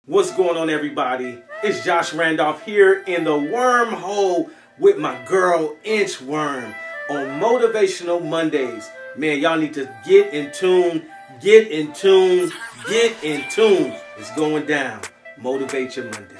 What's going on, everybody? It's Josh Randolph here in the wormhole with my girl Inchworm on Motivational Mondays. Man, y'all need to get in tune, get in tune, get in tune. It's going down. Motivate your Monday.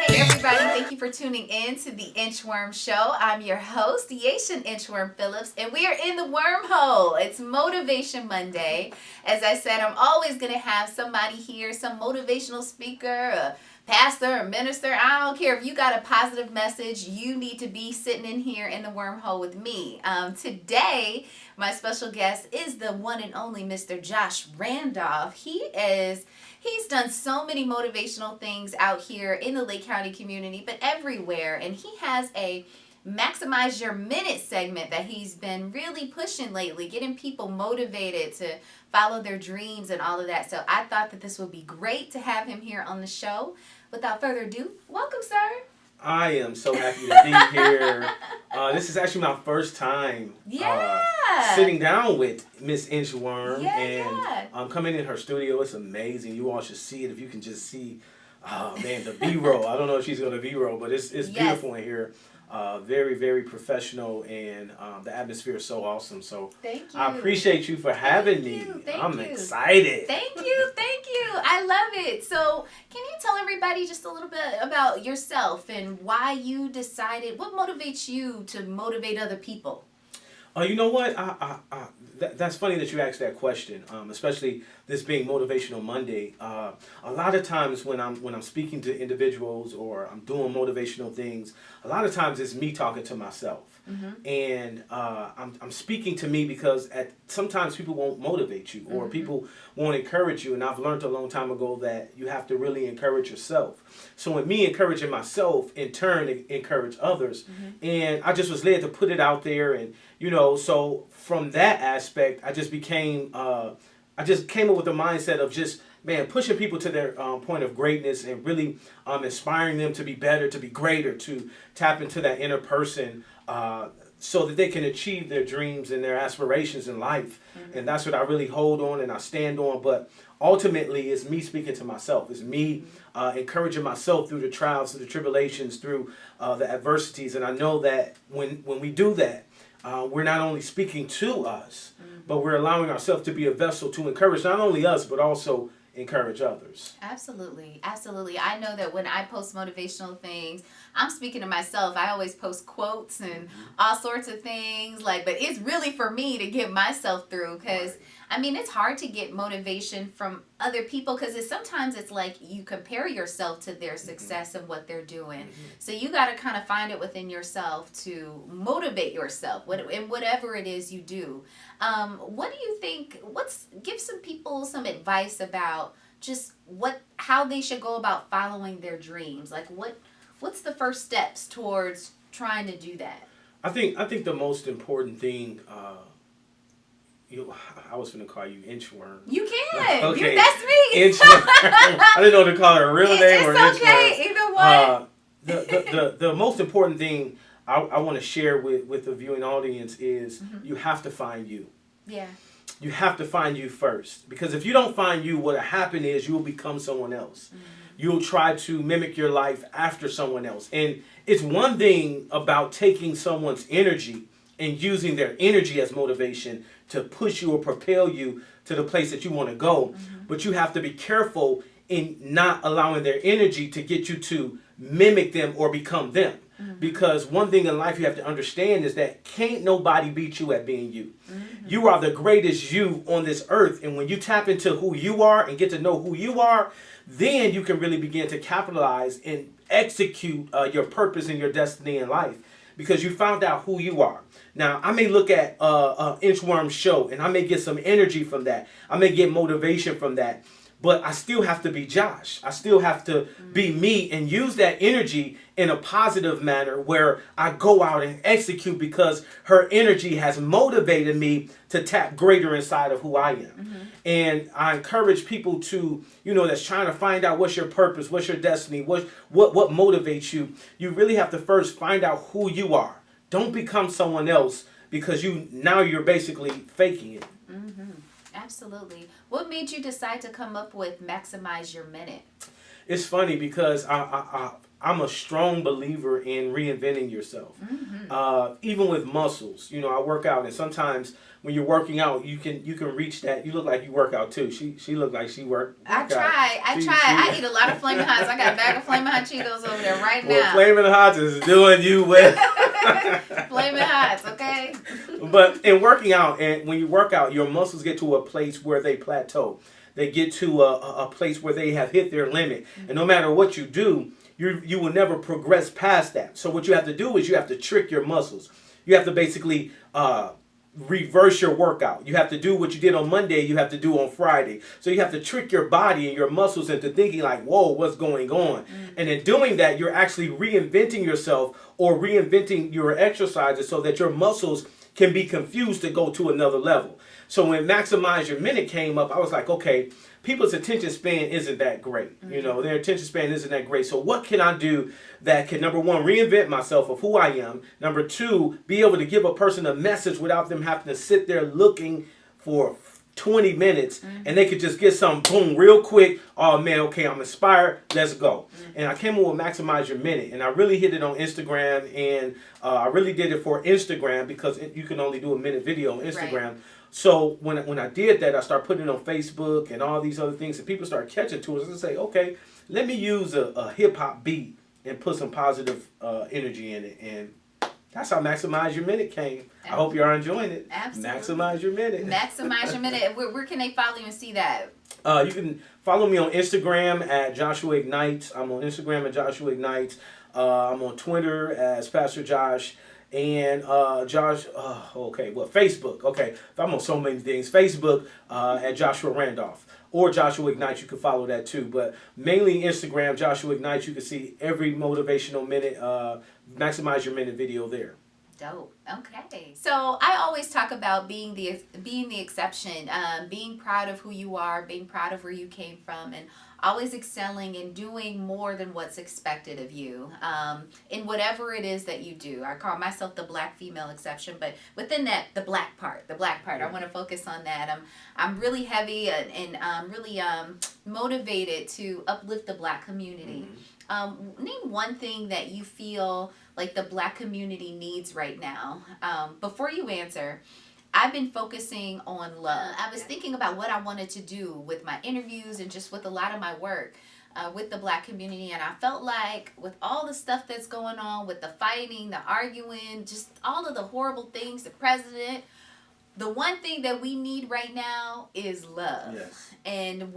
Hey everybody, thank you for tuning in to the Inchworm Show. I'm your host, the Asian Inchworm Phillips, and we are in the wormhole. It's Motivation Monday. As I said, I'm always going to have somebody here, some motivational speaker, a pastor, a minister. I don't care if you got a positive message, you need to be sitting in here in the wormhole with me. Today, my special guest is the one and only Mr. Josh Randolph. He's done so many motivational things out here in the Lake County community, but everywhere. And he has a Maximize Your Minute segment that he's been really pushing lately, getting people motivated to follow their dreams and all of that. So I thought that this would be great to have him here on the show. Without further ado, welcome, sir. I am so happy to be here. This is actually my first time sitting down with Miss Inchworm and coming in her studio. It's amazing. You all should see it if you can just see. Oh man, the B-roll. I don't know if she's going to B-roll, but it's beautiful in here. Very, very professional, and the atmosphere is so awesome. So thank you. I appreciate you for having me. I'm excited. Thank you. I love it. So can you tell everybody just a little bit about yourself and why you decided, what motivates you to motivate other people? You know what? That's funny that you asked that question, especially this being Motivational Monday. A lot of times when I'm speaking to individuals or I'm doing motivational things, a lot of times it's me talking to myself. Mm-hmm. And I'm speaking to me because sometimes people won't motivate you or people won't encourage you. And I've learned a long time ago that you have to really encourage yourself. So in me encouraging myself, in turn, encourage others. Mm-hmm. And I just was led to put it out there. And, so from that aspect, I just came up with a mindset of just, pushing people to their point of greatness and really inspiring them to be better, to be greater, to tap into that inner person so that they can achieve their dreams and their aspirations in life. Mm-hmm. And that's what I really hold on and I stand on. But ultimately, it's me speaking to myself. It's me encouraging myself through the trials, through the tribulations, through the adversities. And I know that when we do that, we're not only speaking to us, but we're allowing ourselves to be a vessel to encourage not only us, but also encourage others. Absolutely. I know that when I post motivational things, I'm speaking to myself. I always post quotes and all sorts of things, but it's really for me to get myself through because, it's hard to get motivation from other people because sometimes it's like you compare yourself to their success and what they're doing. Mm-hmm. So you got to kind of find it within yourself to motivate yourself in whatever it is you do. What do you think? Give some people some advice about just how they should go about following their dreams. What's the first steps towards trying to do that? I think the most important thing. I was going to call you Inchworm. You can. Okay. That's me. Inchworm. I didn't know to call her a real name or Inchworm. It's okay. Either one. The most important thing I want to share with the viewing audience is you have to find you. Yeah. You have to find you first. Because if you don't find you, what'll happen is you will become someone else. Mm-hmm. You'll try to mimic your life after someone else. And it's one thing about taking someone's energy and using their energy as motivation to push you or propel you to the place that you want to go. Mm-hmm. But you have to be careful in not allowing their energy to get you to mimic them or become them. Mm-hmm. Because one thing in life you have to understand is that can't nobody beat you at being you. Mm-hmm. You are the greatest you on this earth. And when you tap into who you are and get to know who you are, then you can really begin to capitalize and execute your purpose and your destiny in life. Because you found out who you are. Now, I may look at Inchworm Show and I may get some energy from that. I may get motivation from that. But I still have to be Josh. I still have to be me and use that energy in a positive manner where I go out and execute because her energy has motivated me to tap greater inside of who I am. Mm-hmm. And I encourage people to, that's trying to find out what's your purpose, what's your destiny, what motivates you. You really have to first find out who you are. Don't become someone else because you're basically faking it. Mm-hmm. Absolutely. What made you decide to come up with Maximize Your Minute? It's funny because I'm a strong believer in reinventing yourself. Even with muscles, I work out, and sometimes when you're working out, you can reach that. You look like you work out too. She looked like she work I out. try. I eat a lot of Flamin' Hots. I got a bag of Flamin' Hot Cheetos over there right Well, now. Flamin' Hots is doing you well. Flamin' Hots, okay? But in working out, and when you work out, your muscles get to a place where they plateau. They get to a place where they have hit their limit. And no matter what you do, you will never progress past that. So what you have to do is you have to trick your muscles. You have to basically reverse your workout. You have to do what you did on Monday, you have to do on Friday. So you have to trick your body and your muscles into thinking like, whoa, what's going on? And in doing that, you're actually reinventing yourself or reinventing your exercises so that your muscles can be confused to go to another level. So when Maximize Your Minute came up, I was like, okay, people's attention span isn't that great. Their attention span isn't that great. So what can I do that can, number one, reinvent myself of who I am. Number two, be able to give a person a message without them having to sit there looking for 20 minutes and they could just get something, boom, real quick. Oh man, okay, I'm inspired. Let's go. And I came up with Maximize Your Minute, and I really hit it on Instagram, and I really did it for Instagram because you can only do a minute video on Instagram. Right. So when I did that, I started putting it on Facebook and all these other things, and people started catching to us and say, okay, let me use a hip hop beat and put some positive energy in it. And that's how Maximize Your Minute came. Absolutely. I hope you are enjoying it. Absolutely. Maximize Your Minute. Maximize Your Minute. Where can they follow you and see that? You can follow me on Instagram at Joshua Ignites. I'm on Instagram at Joshua Ignites. I'm on Twitter as Pastor Josh. And Facebook. Okay, I'm on so many things. Facebook at Joshua Randolph. Or Joshua Ignites, you can follow that too. But mainly Instagram, Joshua Ignites, you can see every motivational minute, Maximize Your Minute video there. Dope. Okay. So I always talk about being the exception, being proud of who you are, being proud of where you came from, and always excelling and doing more than what's expected of you in whatever it is that you do. I call myself the black female exception, but within that, the black part, I want to focus on that. I'm really heavy and really motivated to uplift the black community. Name one thing that you feel like the black community needs right now. Before you answer, I've been focusing on love. I was thinking about what I wanted to do with my interviews and just with a lot of my work with the black community. And I felt like with all the stuff that's going on, with the fighting, the arguing, just all of the horrible things, the president, the one thing that we need right now is love. Yes. And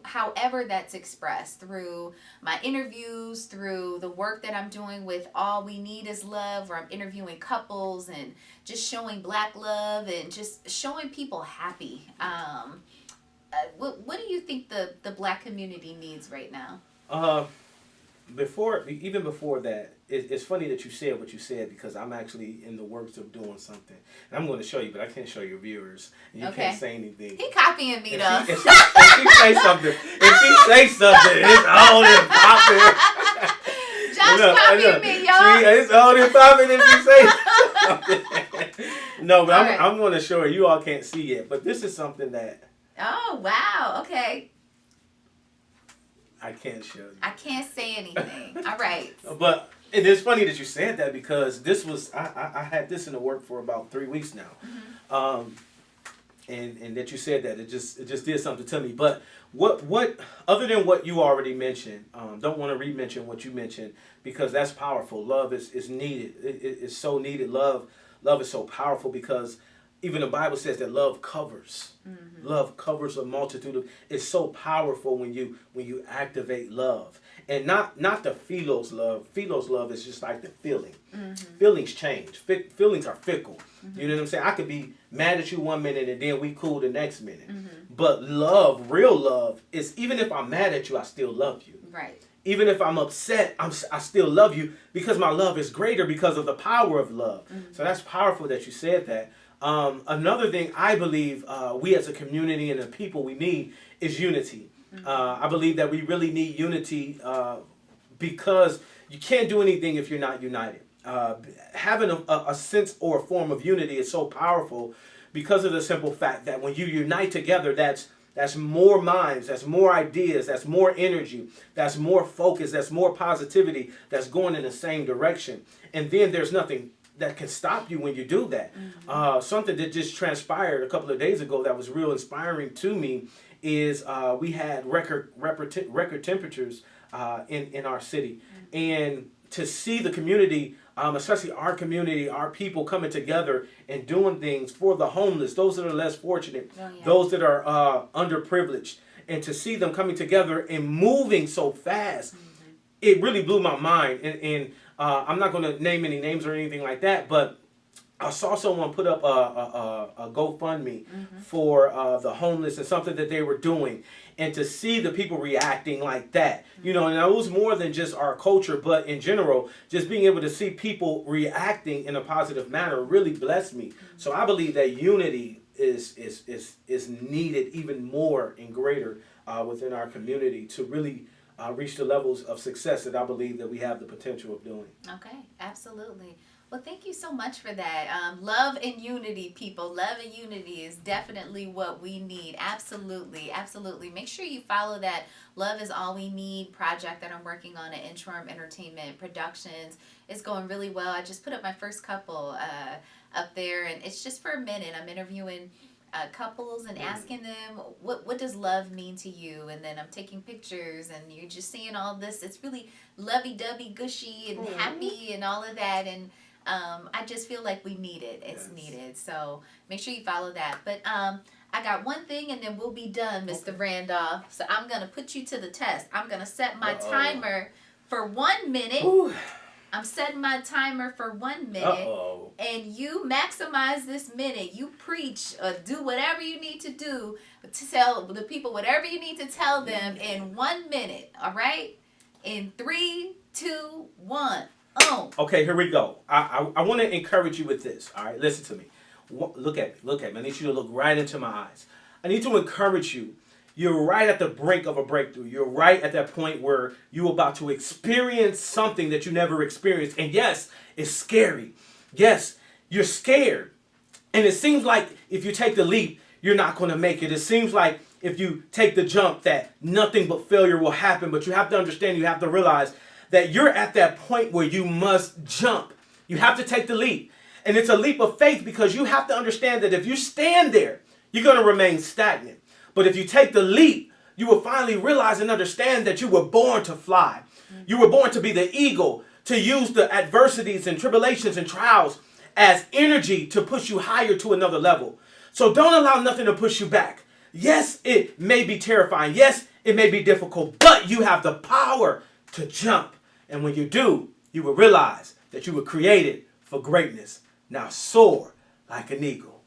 however that's expressed through my interviews, through the work that I'm doing with All We Need Is Love, where I'm interviewing couples and just showing black love and just showing people happy. What do you think the black community needs right now? Even before that, it's funny that you said what you said because I'm actually in the works of doing something. And I'm going to show you, but I can't show your viewers. And you can't say anything. He copying me, though. If she say something, it's on and popping. Josh copying me, y'all. It's on and popping if you say something. No, but I'm going to show her. You all can't see it, but this is something that... Oh, wow. Okay. I can't show you. I can't say anything. All right. But and it's funny that you said that because this was I had this in the work for about 3 weeks now, and that you said that it just did something to me. But what other than what you already mentioned, don't want to re-mention what you mentioned because that's powerful. Love is needed. It's so needed. Love is so powerful because even the Bible says that love covers. Love covers a multitude of. It's so powerful when you activate love, and not the philos love. Philos love is just like the feeling. Feelings change. Feelings are fickle. You know what I'm saying? I could be mad at you 1 minute and then we cool the next minute. But love, real love, is even if I'm mad at you, I still love you. Right. Even if I'm upset, I still love you because my love is greater because of the power of love. So that's powerful that you said that. Another thing I believe we as a community and the people we need is unity. I believe that we really need unity because you can't do anything if you're not united. having a sense or a form of unity is so powerful because of the simple fact that when you unite together, that's more minds, that's more ideas, that's more energy, that's more focus, that's more positivity, that's going in the same direction. And then there's nothing that can stop you when you do that. Something that just transpired a couple of days ago that was real inspiring to me is we had record temperatures in our city. And to see the community, especially our community, our people coming together and doing things for the homeless, those that are less fortunate, those that are underprivileged, and to see them coming together and moving so fast, it really blew my mind. And I'm not going to name any names or anything like that, but I saw someone put up a GoFundMe for the homeless and something that they were doing. And to see the people reacting like that, you know, and it was more than just our culture, but in general, just being able to see people reacting in a positive manner really blessed me. So I believe that unity is needed even more and greater within our community to really reach the levels of success that I believe that we have the potential of doing. Okay, absolutely. Well, thank you so much for that. Love and unity, people. Love and unity is definitely what we need. Absolutely, absolutely. Make sure you follow that Love is All We Need project that I'm working on at Inchworm Entertainment Productions. It's going really well. I just put up my first couple up there, and it's just for a minute. I'm interviewing couples and asking them what does love mean to you, and then I'm taking pictures, and you're just seeing all this. It's really lovey-dovey, gushy, and happy, and all of that, and I just feel like we need it. It's needed. So make sure you follow that. But I got one thing, and then we'll be done, Mr. Randolph. So I'm going to put you to the test. I'm going to set my timer for 1 minute. I'm setting my timer for 1 minute. And you maximize this minute. You preach or do whatever you need to do to tell the people whatever you need to tell them in 1 minute. All right? In 3, 2, 1. Okay, here we go. I want to encourage you with this. All right, listen to me. Look at me. I need you to look right into my eyes. I need to encourage you. You're right at the brink of a breakthrough. You're right at that point where you're about to experience something that you never experienced. And yes, it's scary. Yes, you're scared. And it seems like if you take the leap, you're not going to make it. It seems like if you take the jump that nothing but failure will happen. But you have to understand, you have to realize that you're at that point where you must jump. You have to take the leap. And it's a leap of faith because you have to understand that if you stand there, you're going to remain stagnant. But if you take the leap, you will finally realize and understand that you were born to fly. You were born to be the eagle, to use the adversities and tribulations and trials as energy to push you higher to another level. So don't allow nothing to push you back. Yes, it may be terrifying. Yes, it may be difficult, but you have the power to jump. And when you do, you will realize that you were created for greatness. Now soar like an eagle.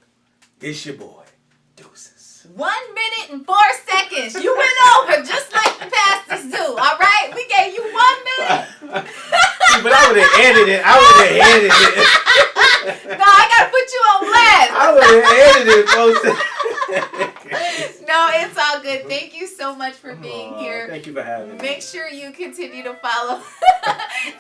It's your boy, Deuces. 1 minute and 4 seconds. You went over just like the pastors do. All right? We gave you 1 minute. But I would have edited it. No, I got to put you on blast. I would have edited it, folks. No, it's all good. Thank you so much for being here. Thank you for having me. Make sure you continue to follow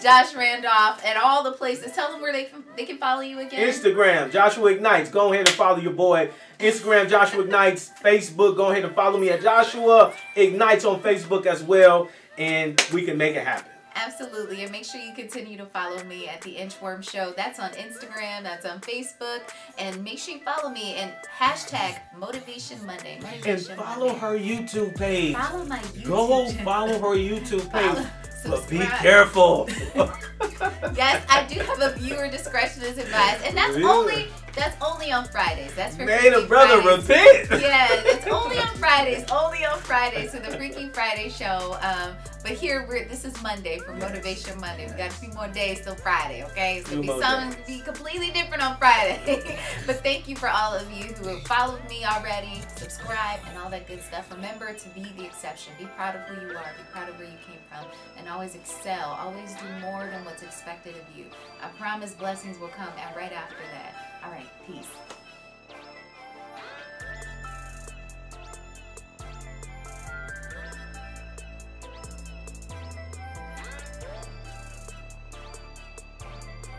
Josh Randolph at all the places. Tell them where they can follow you again. Instagram, Joshua Ignites. Go ahead and follow your boy. Instagram, Joshua Ignites. Facebook, go ahead and follow me at Joshua Ignites on Facebook as well. And we can make it happen. Absolutely. And make sure you continue to follow me at the Inchworm Show. That's on Instagram. That's on Facebook. And make sure you follow me and hashtag Motivation Monday. And follow her YouTube page. Follow my YouTube Go channel. follow her YouTube page. But be Subscribe. careful. Yes, I do have a viewer discretion is advised. And that's only on Fridays. That's for Made a Freaky brother Fridays. repent. Yeah, it's only on Fridays. Only on Fridays. So the Freaky Friday show. But here this is Monday for Motivation Monday. We got a few more days till Friday, okay? It's gonna be something be completely different on Friday. But thank you for all of you who have followed me already, subscribe, and all that good stuff. Remember to be the exception. Be proud of who you are. Be proud of where you came from, and always excel. Always do more than what's expected of you. I promise blessings will come right after that. All right, peace.